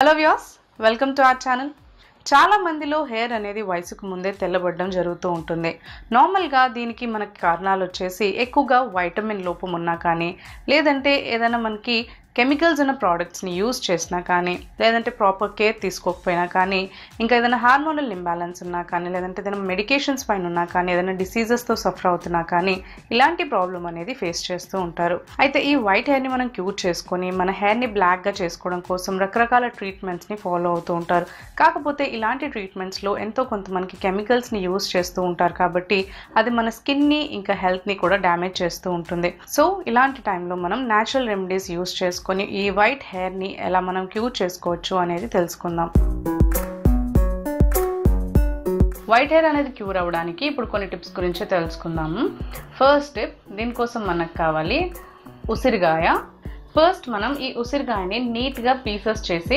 Hello viewers, welcome to our channel. చాలా మందిలో hair అనేది వయసుకు ముందే తెల్లబడడం జరుగుతూ ఉంటుంది. నార్మల్గా దీనికి మనకి కారణాలు వచ్చేసి ఎక్కువగా వైటమిన్ లోపం ఉన్నా కానీ, లేదంటే ఏదైనా మనకి కెమికల్స్ ఉన్న ప్రోడక్ట్స్ని యూజ్ చేసినా కానీ, లేదంటే ప్రాపర్ కేర్ తీసుకోకపోయినా కానీ, ఇంకా ఏదైనా హార్మోనల్ ఇంబ్యాలెన్స్ ఉన్నా కానీ, లేదంటే ఏదైనా మెడికేషన్స్ పైన ఉన్నా కానీ, ఏదైనా డిసీజెస్తో సఫర్ అవుతున్నా కానీ ఇలాంటి ప్రాబ్లం అనేది ఫేస్ చేస్తూ ఉంటారు. అయితే ఈ వైట్ హెయిర్ని మనం క్యూర్ చేసుకొని మన హెయిర్ని బ్లాక్గా చేసుకోవడం కోసం రకరకాల ట్రీట్మెంట్స్ని ఫాలో అవుతూ ఉంటారు. కాకపోతే ఇలాంటి ట్రీట్మెంట్స్లో ఎంతో కొంత మనకి కెమికల్స్ని యూజ్ చేస్తూ ఉంటారు కాబట్టి అది మన స్కిన్ని ఇంకా హెల్త్ని కూడా డ్యామేజ్ చేస్తూ ఉంటుంది. సో ఇలాంటి టైంలో మనం న్యాచురల్ రెమెడీస్ యూజ్ చేసుకొని ఈ వైట్ హెయిర్ని ఎలా మనం క్యూర్ చేసుకోవచ్చు అనేది తెలుసుకుందాం. వైట్ హెయిర్ అనేది క్యూర్ అవ్వడానికి ఇప్పుడు కొన్ని టిప్స్ గురించి తెలుసుకుందాము. ఫస్ట్ టిప్, దీనికోసం మనకు కావాలి ఉసిరికాయ. ఫస్ట్ మనం ఈ ఉసిరికాయని నీట్గా పీసెస్ చేసి,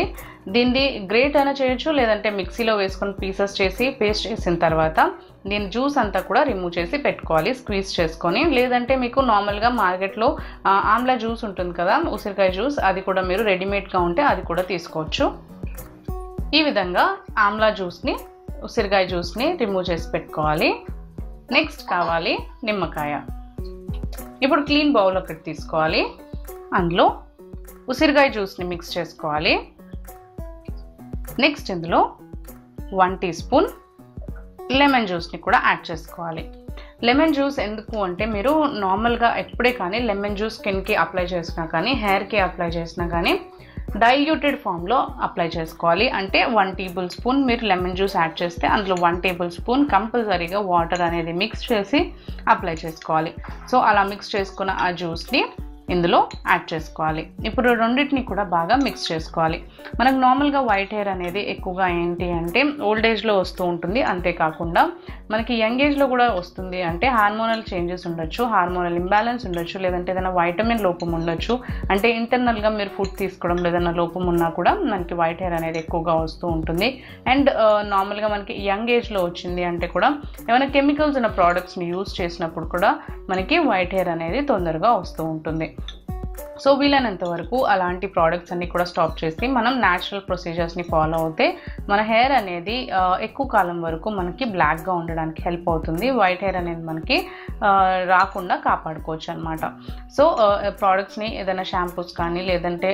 దీన్ని గ్రేట్ అయినా చేయొచ్చు, లేదంటే మిక్సీలో వేసుకొని పీసెస్ చేసి పేస్ట్ చేసిన తర్వాత దీని జ్యూస్ అంతా కూడా రిమూవ్ చేసి పెట్టుకోవాలి, స్క్వీజ్ చేసుకొని. లేదంటే మీకు నార్మల్గా మార్కెట్లో ఆమ్లా జ్యూస్ ఉంటుంది కదా, ఉసిరికాయ జ్యూస్, అది కూడా మీరు రెడీమేడ్గా ఉంటే అది కూడా తీసుకోవచ్చు. ఈ విధంగా ఆమ్లా జ్యూస్ని, ఉసిరికాయ జ్యూస్ని రిమూవ్ చేసి పెట్టుకోవాలి. నెక్స్ట్ కావాలి నిమ్మకాయ. ఇప్పుడు క్లీన్ బౌల్ ఒకటి తీసుకోవాలి, అందులో ఉసిరికాయ జ్యూస్ని మిక్స్ చేసుకోవాలి. నెక్స్ట్ ఇందులో 1 టీ స్పూన్ లెమన్ జ్యూస్ని కూడా యాడ్ చేసుకోవాలి. లెమన్ జ్యూస్ ఎందుకు అంటే, మీరు నార్మల్గా ఎప్పుడే కానీ లెమన్ జ్యూస్ స్కిన్కి అప్లై చేసినా కానీ, హెయిర్కి అప్లై చేసినా కానీ డైల్యూటెడ్ ఫామ్లో అప్లై చేసుకోవాలి. అంటే 1 టేబుల్ స్పూన్ మీరు లెమన్ జ్యూస్ యాడ్ చేస్తే అందులో 1 టేబుల్ స్పూన్ కంపల్సరీగా వాటర్ అనేది మిక్స్ చేసి అప్లై చేసుకోవాలి. సో అలా మిక్స్ చేసుకున్న ఆ జ్యూస్ని ఇందులో యాడ్ చేసుకోవాలి. ఇప్పుడు రెండింటిని కూడా బాగా మిక్స్ చేసుకోవాలి. మనకు నార్మల్గా వైట్ హెయిర్ అనేది ఎక్కువగా ఏంటి అంటే ఓల్డ్ ఏజ్లో వస్తూ ఉంటుంది. అంతేకాకుండా మనకి యంగ్ ఏజ్లో కూడా వస్తుంది. అంటే హార్మోనల్ చేంజెస్ ఉండొచ్చు, హార్మోనల్ ఇంబ్యాలెన్స్ ఉండొచ్చు, లేదంటే ఏదైనా వైటమిన్ లోపం ఉండొచ్చు. అంటే ఇంటర్నల్గా మీరు ఫుడ్ తీసుకోవడం ఏదైనా లోపం ఉన్నా కూడా మనకి వైట్ హెయిర్ అనేది ఎక్కువగా వస్తూ ఉంటుంది. అండ్ నార్మల్గా మనకి యంగ్ ఏజ్లో వచ్చింది అంటే కూడా ఏమైనా కెమికల్స్ ఉన్న ప్రోడక్ట్స్ని యూజ్ చేసినప్పుడు కూడా మనకి వైట్ హెయిర్ అనేది తొందరగా వస్తూ ఉంటుంది. సో వీలైనంత వరకు అలాంటి ప్రోడక్ట్స్ అన్ని కూడా స్టాప్ చేసి మనం న్యాచురల్ ప్రొసీజర్స్ని ఫాలో అవుతే మన హెయిర్ అనేది ఎక్కువ కాలం వరకు మనకి బ్లాక్గా ఉండడానికి హెల్ప్ అవుతుంది. వైట్ హెయిర్ అనేది మనకి రాకుండా కాపాడుకోవచ్చు అనమాట. సో ప్రోడక్ట్స్ని ఏదైనా షాంపూస్ కానీ, లేదంటే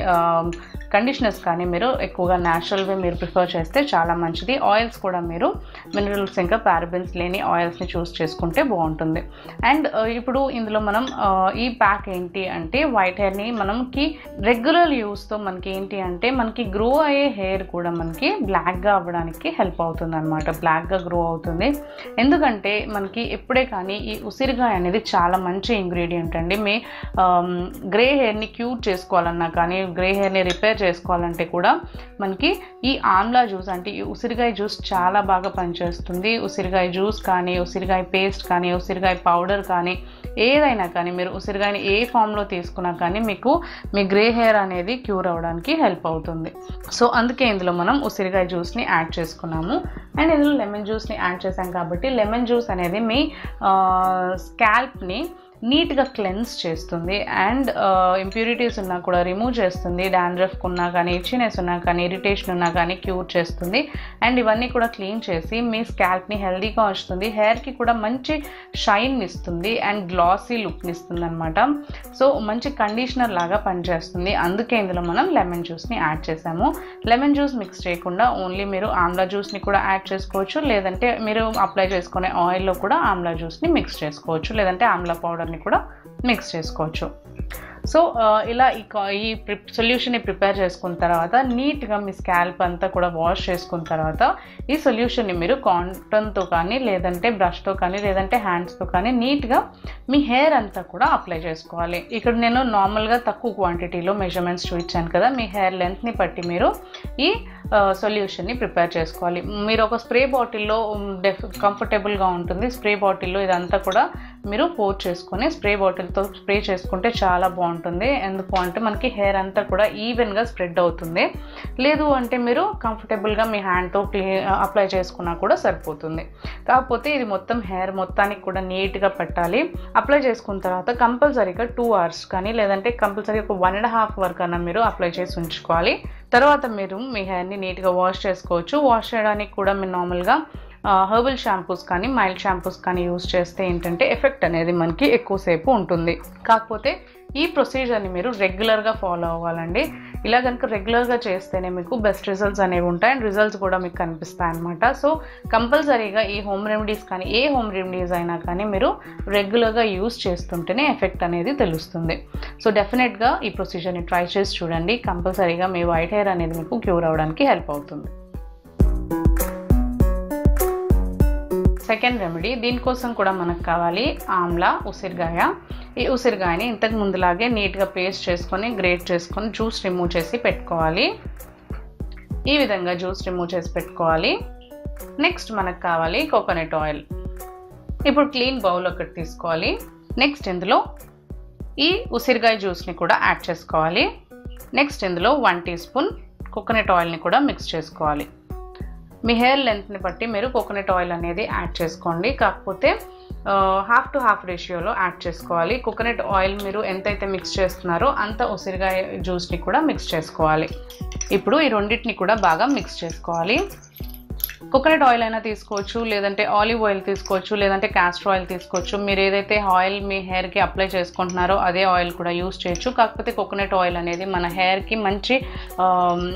కండిషనర్స్ కానీ మీరు ఎక్కువగా న్యాచురల్గా మీరు ప్రిఫర్ చేస్తే చాలా మంచిది. ఆయిల్స్ కూడా మీరు మినరల్స్ ఇంకా పారాబెన్స్ లేని ఆయిల్స్ని చూస్ చేసుకుంటే బాగుంటుంది. అండ్ ఇప్పుడు ఇందులో మనం ఈ ప్యాక్ ఏంటి అంటే, వైట్ హెయిర్ని మనకి రెగ్యులర్ యూస్తో మనకి ఏంటి అంటే మనకి గ్రో అయ్యే హెయిర్ కూడా మనకి బ్లాక్గా అవ్వడానికి హెల్ప్ అవుతుంది అనమాట. బ్లాక్గా గ్రో అవుతుంది. ఎందుకంటే మనకి ఎప్పుడే కానీ ఈ ఉసిరికాయ అనేది చాలా మంచి ఇంగ్రీడియంట్ అండి. మీ గ్రే హెయిర్ని క్యూర్ చేసుకోవాలన్నా కానీ, గ్రే హెయిర్ని రిపేర్ చేసుకోవాలంటే కూడా మనకి ఈ ఆమ్లా జ్యూస్ అంటే ఈ ఉసిరికాయ జ్యూస్ చాలా బాగా పనిచేస్తుంది. ఉసిరికాయ జ్యూస్ కానీ, ఉసిరికాయ పేస్ట్ కానీ, ఉసిరికాయ పౌడర్ కానీ, ఏదైనా కానీ మీరు ఉసిరికాయని ఏ ఫామ్లో తీసుకున్నా కానీ మీకు మీ గ్రే హెయిర్ అనేది క్యూర్ అవ్వడానికి హెల్ప్ అవుతుంది. సో అందుకే ఇందులో మనం ఉసిరికాయ జ్యూస్ని యాడ్ చేసుకున్నాము. అండ్ ఇందులో లెమన్ జ్యూస్ని యాడ్ చేసాం కాబట్టి లెమన్ జ్యూస్ అనేది మీ స్కాల్ప్ని నీట్గా క్లెన్స్ చేస్తుంది. అండ్ ఇంప్యూరిటీస్ ఉన్నా కూడా రిమూవ్ చేస్తుంది. డాండ్రఫ్ ఉన్నా కానీ, ఇచ్చినెస్ ఉన్నా కానీ, ఇరిటేషన్ ఉన్నా కానీ క్యూర్ చేస్తుంది. అండ్ ఇవన్నీ కూడా క్లీన్ చేసి మీ స్కాల్ప్ని హెల్దీగా ఉంచుతుంది. హెయిర్కి కూడా మంచి షైన్ ఇస్తుంది అండ్ గ్లాసీ లుక్ని ఇస్తుంది అనమాట. సో మంచి కండిషనర్ లాగా పనిచేస్తుంది. అందుకే ఇందులో మనం లెమన్ జ్యూస్ని యాడ్ చేసాము. లెమన్ జ్యూస్ మిక్స్ చేయకుండా ఓన్లీ మీరు ఆమ్లా జ్యూస్ని కూడా యాడ్ చేసుకోవచ్చు, లేదంటే మీరు అప్లై చేసుకునే ఆయిల్లో కూడా ఆమ్లా జ్యూస్ని మిక్స్ చేసుకోవచ్చు, లేదంటే ఆమ్లా పౌడర్ కూడా మిక్స్ చేసుకోవచ్చు. సో ఇలా ఈ సొల్యూషన్ని ప్రిపేర్ చేసుకున్న తర్వాత నీట్గా మీ స్కాల్ప్ అంతా కూడా వాష్ చేసుకున్న తర్వాత ఈ సొల్యూషన్ని మీరు కాటన్తో కానీ, లేదంటే బ్రష్తో కానీ, లేదంటే హ్యాండ్స్తో కానీ నీట్గా మీ హెయిర్ అంతా కూడా అప్లై చేసుకోవాలి. ఇక్కడ నేను నార్మల్గా తక్కువ క్వాంటిటీలో మెజర్మెంట్స్ చూపించాను కదా, మీ హెయిర్ లెంత్ని బట్టి మీరు ఈ సొల్యూషన్ని ప్రిపేర్ చేసుకోవాలి. మీరు ఒక స్ప్రే బాటిల్లో కంఫర్టబుల్గా ఉంటుంది. స్ప్రే బాటిల్లో ఇదంతా కూడా మీరు పోర్ చేసుకొని స్ప్రే బాటిల్తో స్ప్రే చేసుకుంటే చాలా బాగుంటుంది. ఎందుకు అంటే మనకి హెయిర్ అంతా కూడా ఈవెన్గా స్ప్రెడ్ అవుతుంది. లేదు అంటే మీరు కంఫర్టబుల్గా మీ హ్యాండ్తో అప్లై చేసుకున్నా కూడా సరిపోతుంది. కాకపోతే ఇది మొత్తం హెయిర్ మొత్తానికి కూడా నీట్గా పెట్టాలి. అప్లై చేసుకున్న తర్వాత కంపల్సరీగా 2 hours కానీ, లేదంటే కంపల్సరీ ఒక 1.5 hours కన్నా మీరు అప్లై చేసి ఉంచుకోవాలి. తర్వాత మీరు మీ హెయిర్ని నీట్గా వాష్ చేసుకోవచ్చు. వాష్ చేయడానికి కూడా మీరు నార్మల్గా హెర్బల్ షాంపూస్ కానీ మైల్డ్ షాంపూస్ కానీ యూస్ చేస్తే ఏంటంటే ఎఫెక్ట్ అనేది మనకి ఎక్కువసేపు ఉంటుంది. కాకపోతే ఈ ప్రొసీజర్ని మీరు రెగ్యులర్గా ఫాలో అవ్వాలండి. ఇలా కనుక రెగ్యులర్గా చేస్తేనే మీకు బెస్ట్ రిజల్ట్స్ అనేవి ఉంటాయి అండ్ రిజల్ట్స్ కూడా మీకు కనిపిస్తాయి అన్నమాట. సో కంపల్సరీగా ఈ హోమ్ రెమెడీస్ కానీ ఏ హోమ్ రెమెడీస్ అయినా కానీ మీరు రెగ్యులర్గా యూస్ చేస్తుంటేనే ఎఫెక్ట్ అనేది తెలుస్తుంది. సో డెఫినెట్గా ఈ ప్రొసీజర్ని ట్రై చేసి చూడండి. కంపల్సరీగా మీ వైట్ హెయిర్ అనేది మీకు క్యూర్ అవ్వడానికి హెల్ప్ అవుతుంది. సెకండ్ రెమెడీ, దీనికోసం కూడా మనకు కావాలి ఆమ్లా ఉసిరికాయ. ఈ ఉసిరికాయని ఇంతకు ముందులాగే నీట్గా పేస్ట్ చేసుకొని గ్రేట్ చేసుకొని జ్యూస్ రిమూవ్ చేసి పెట్టుకోవాలి. ఈ విధంగా జ్యూస్ రిమూవ్ చేసి పెట్టుకోవాలి. నెక్స్ట్ మనకు కావాలి కోకోనట్ ఆయిల్. ఇప్పుడు క్లీన్ బౌల్ ఒకటి తీసుకోవాలి. నెక్స్ట్ ఇందులో ఈ ఉసిరికాయ జ్యూస్ని కూడా యాడ్ చేసుకోవాలి. నెక్స్ట్ ఇందులో 1 టీ స్పూన్ కోకోనట్ ఆయిల్ని కూడా మిక్స్ చేసుకోవాలి. మీ హెయిర్ లెంత్ని బట్టి మీరు కోకోనట్ ఆయిల్ అనేది యాడ్ చేసుకోండి. కాకపోతే 1/2 రేషియోలో యాడ్ చేసుకోవాలి. కోకోనట్ ఆయిల్ మీరు ఎంతైతే మిక్స్ చేస్తున్నారో అంత ఉసిరికాయ జ్యూస్ని కూడా మిక్స్ చేసుకోవాలి. ఇప్పుడు ఈ రెండింటిని కూడా బాగా మిక్స్ చేసుకోవాలి. కోకోనట్ ఆయిల్ అయినా తీసుకోవచ్చు, లేదంటే ఆలివ్ ఆయిల్ తీసుకోవచ్చు, లేదంటే క్యాస్టర్ ఆయిల్ తీసుకోవచ్చు. మీరు ఏదైతే ఆయిల్ మీ హెయిర్కి అప్లై చేసుకుంటున్నారో అదే ఆయిల్ కూడా యూస్ చేయొచ్చు. కాకపోతే కోకోనట్ ఆయిల్ అనేది మన హెయిర్కి మంచి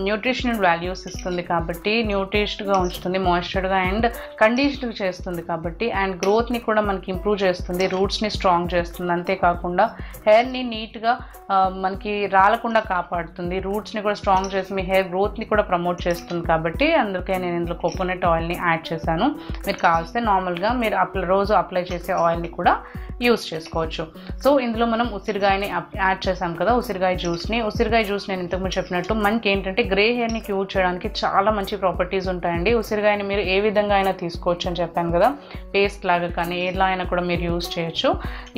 న్యూట్రిషనల్ వాల్యూస్ ఇస్తుంది కాబట్టి న్యూట్రిష్డ్గా ఉంచుతుంది, మాయిశ్చర్గా అండ్ కండిషనర్ చేస్తుంది కాబట్టి అండ్ గ్రోత్ని కూడా మనకి ఇంప్రూవ్ చేస్తుంది, రూట్స్ని స్ట్రాంగ్ చేస్తుంది. అంతేకాకుండా హెయిర్ని నీట్గా మనకి రాలకుండా కాపాడుతుంది, రూట్స్ని కూడా స్ట్రాంగ్ చేసి మీ హెయిర్ గ్రోత్ని కూడా ప్రమోట్ చేస్తుంది. కాబట్టి అందుకే నేను ఇందులో కోకోనట్ ఆయిల్ని యాడ్ చేశాను. మీరు కావాల్స్తే నార్మల్గా మీరు రోజు అప్లై చేసే ఆయిల్ని కూడా యూస్ చేసుకోవచ్చు. సో ఇందులో మనం ఉసిరికాయని యాడ్ చేసాం కదా, ఉసిరికాయ జ్యూస్ నేను ఇంతకుముందు చెప్పినట్టు మనకి ఏంటంటే గ్రే హెయిర్ని క్యూర్ చేయడానికి చాలా మంచి ప్రాపర్టీస్ ఉంటాయండి. ఉసిరికాయని మీరు ఏ విధంగా అయినా తీసుకోవచ్చు అని చెప్పాను కదా, పేస్ట్ లాగా కానీ ఎలా అయినా కూడా మీరు యూస్ చేయొచ్చు.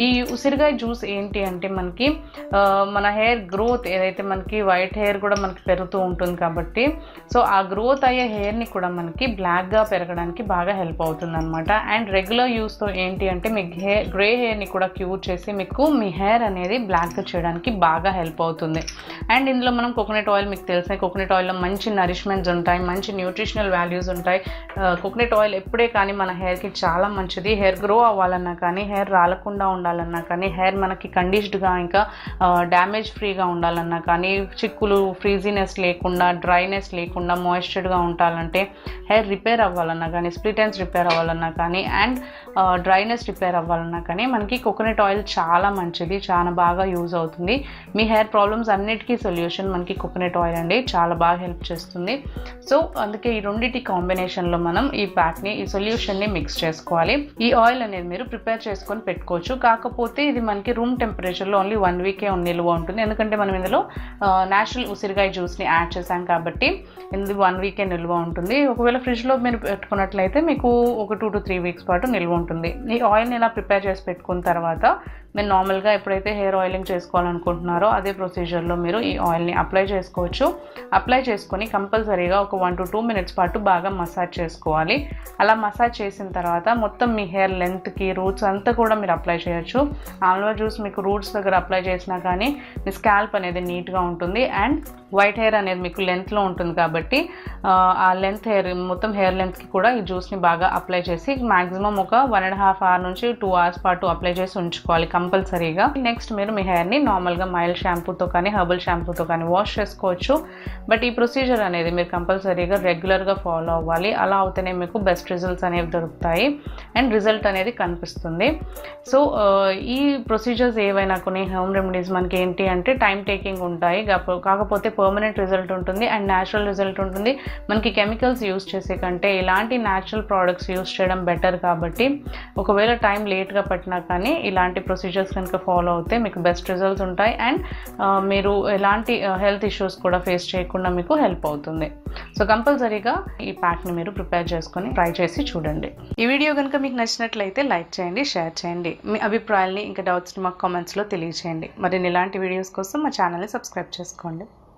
ఈ ఉసిరికాయ జ్యూస్ ఏంటి అంటే మనకి మన హెయిర్ గ్రోత్ ఏదైతే మనకి వైట్ హెయిర్ కూడా మనకి పెరుగుతూ ఉంటుంది కాబట్టి సో ఆ గ్రోత్ అయ్యే హెయిర్ని కూడా మనకి బ్లాక్గా పెరగడానికి బాగా హెల్ప్ అవుతుంది అనమాట. అండ్ రెగ్యులర్ యూస్తో ఏంటి అంటే మీ గ్రే హెయిర్ని కూడా క్యూర్ చేసి మీకు మీ హెయిర్ అనేది బ్లాక్గా చేయడానికి బాగా హెల్ప్ అవుతుంది. అండ్ ఇందులో మనం కోకోనట్ ఆయిల్ మీకు తెలిసిన కోకోనట్ ఆయిల్లో మంచి నరిష్మెంట్స్ ఉంటాయి, మంచి న్యూట్రిషనల్ వాల్యూస్ ఉంటాయి. కోకోనట్ ఆయిల్ ఎప్పుడే కానీ మన హెయిర్కి చాలా మంచిది. హెయిర్ గ్రో అవ్వాలన్నా కానీ, హెయిర్ రాలకుండా ఉండాలన్నా కానీ, హెయిర్ మనకి కండిషన్డ్గా ఇంకా డ్యామేజ్ ఫ్రీగా ఉండాలన్నా కానీ, చిక్కులు ఫ్రీజీనెస్ లేకుండా, డ్రైనెస్ లేకుండా మాయిశ్చర్గా ఉండాలంటే, హెయిర్ రిపేర్ అవ్వాలన్నా కానీ, స్ప్లిట్ ఎండ్స్ రిపేర్ అవ్వాలన్నా కానీ అండ్ డ్రైనెస్ రిపేర్ అవ్వాలన్నా కానీ మనకి కోకోనట్ ఆయిల్ చాలా మంచిది, చాలా బాగా యూజ్ అవుతుంది. మీ హెయిర్ ప్రాబ్లమ్స్ అన్నిటికీ సొల్యూషన్ మనకి కోకోనట్ ఆయిల్ అండి, చాలా బాగా హెల్ప్ చేస్తుంది. సో అందుకే ఈ రెండింటి కాంబినేషన్లో మనం ఈ ప్యాక్ని, ఈ సొల్యూషన్ని మిక్స్ చేసుకోవాలి. ఈ ఆయిల్ అనేది మీరు ప్రిపేర్ చేసుకొని పెట్టుకోవచ్చు. కాకపోతే ఇది మనకి రూమ్ టెంపరేచర్లో ఓన్లీ 1 వీకే నిల్వ ఉంటుంది. ఎందుకంటే మనం ఇందులో న్యాచురల్ ఉసిరికాయ జ్యూస్ని యాడ్ చేసాం కాబట్టి ఇది 1 వీకే నిల్వ ఉంటుంది. ఒకవేళ ఫ్రిడ్జ్లో మీరు పెట్టుకున్నట్లయితే మీకు ఒక 2 to 3 వీక్స్ పాటు నిల్వ ఉంటుంది. ఈ ఆయిల్ని ఇలా ప్రిపేర్ చేసి పెట్టుకున్న తర్వాత మీరు నార్మల్గా ఎప్పుడైతే హెయిర్ ఆయిలింగ్ చేసుకోవాలనుకుంటున్నారో అదే ప్రొసీజర్లో మీరు ఈ ఆయిల్ని అప్లై చేసుకోవచ్చు. అప్లై చేసుకొని కంపల్సరీగా ఒక 1 to 2 మినిట్స్ పాటు బాగా మసాజ్ చేసుకోవాలి. అలా మసాజ్ చేసిన తర్వాత మొత్తం మీ హెయిర్ లెంత్కి, రూట్స్ అంతా కూడా మీరు అప్లై చేయొచ్చు. ఆమ్లా జ్యూస్ మీకు రూట్స్ దగ్గర అప్లై చేసినా కానీ మీ స్కాల్ప్ అనేది నీట్గా ఉంటుంది అండ్ వైట్ హెయిర్ అనేది మీకు లెంత్లో ఉంటుంది కాబట్టి ఆ లెంత్ హెయిర్ మొత్తం హెయిర్ లెంత్కి కూడా ఈ జ్యూస్ని బాగా అప్లై చేసి మ్యాక్సిమం ఒక 1.5 hours నుంచి 2 hours పాటు అప్లై చేసి ఉంచుకోవాలి కంపల్సరీగా. నెక్స్ట్ మీరు మీ హెయిర్ని నార్మల్గా మైల్డ్ షాంపూతో కానీ హెర్బల్ షాంపూతో కానీ వాష్ చేసుకోవచ్చు. బట్ ఈ ప్రొసీజర్ అనేది మీరు కంపల్సరీగా రెగ్యులర్గా ఫాలో అవ్వాలి. అలా అవుతేనే మీకు బెస్ట్ రిజల్ట్స్ అనేవి దొరుకుతాయి అండ్ రిజల్ట్ అనేది కనిపిస్తుంది. సో ఈ ప్రొసీజర్స్ ఏవైనా కొన్ని హోమ్ రెమెడీస్ మనకి ఏంటి అంటే టైం టేకింగ్ ఉంటాయి, కాకపోతే పర్మనెంట్ రిజల్ట్ ఉంటుంది అండ్ న్యాచురల్ రిజల్ట్ ఉంటుంది. మనకి కెమికల్స్ యూస్ చేసే కంటే ఇలాంటి న్యాచురల్ ప్రోడక్ట్స్ యూస్ చేయడం బెటర్. కాబట్టి ఒకవేళ టైం లేట్గా పట్టినా కానీ ఇలాంటి ప్రొసీజర్స్ కనుక ఫాలో అవుతే మీకు బెస్ట్ రిజల్ట్స్ ఉంటాయి అండ్ మీరు ఎలాంటి హెల్త్ ఇష్యూస్ కూడా ఫేస్ చేయకుండా మీకు హెల్ప్ అవుతుంది. సో కంపల్సరీగా ఈ ప్యాక్ని మీరు ప్రిపేర్ చేసుకొని ట్రై చేసి చూడండి. ఈ వీడియో కనుక మీకు నచ్చినట్లయితే లైక్ చేయండి, షేర్ చేయండి. మీ అభిప్రాయాల్ని ఇంకా డౌట్స్ని మాకు కామెంట్స్లో తెలియజేయండి. మరి ఇలాంటి వీడియోస్ కోసం మా ఛానల్ని సబ్స్క్రైబ్ చేసుకోండి.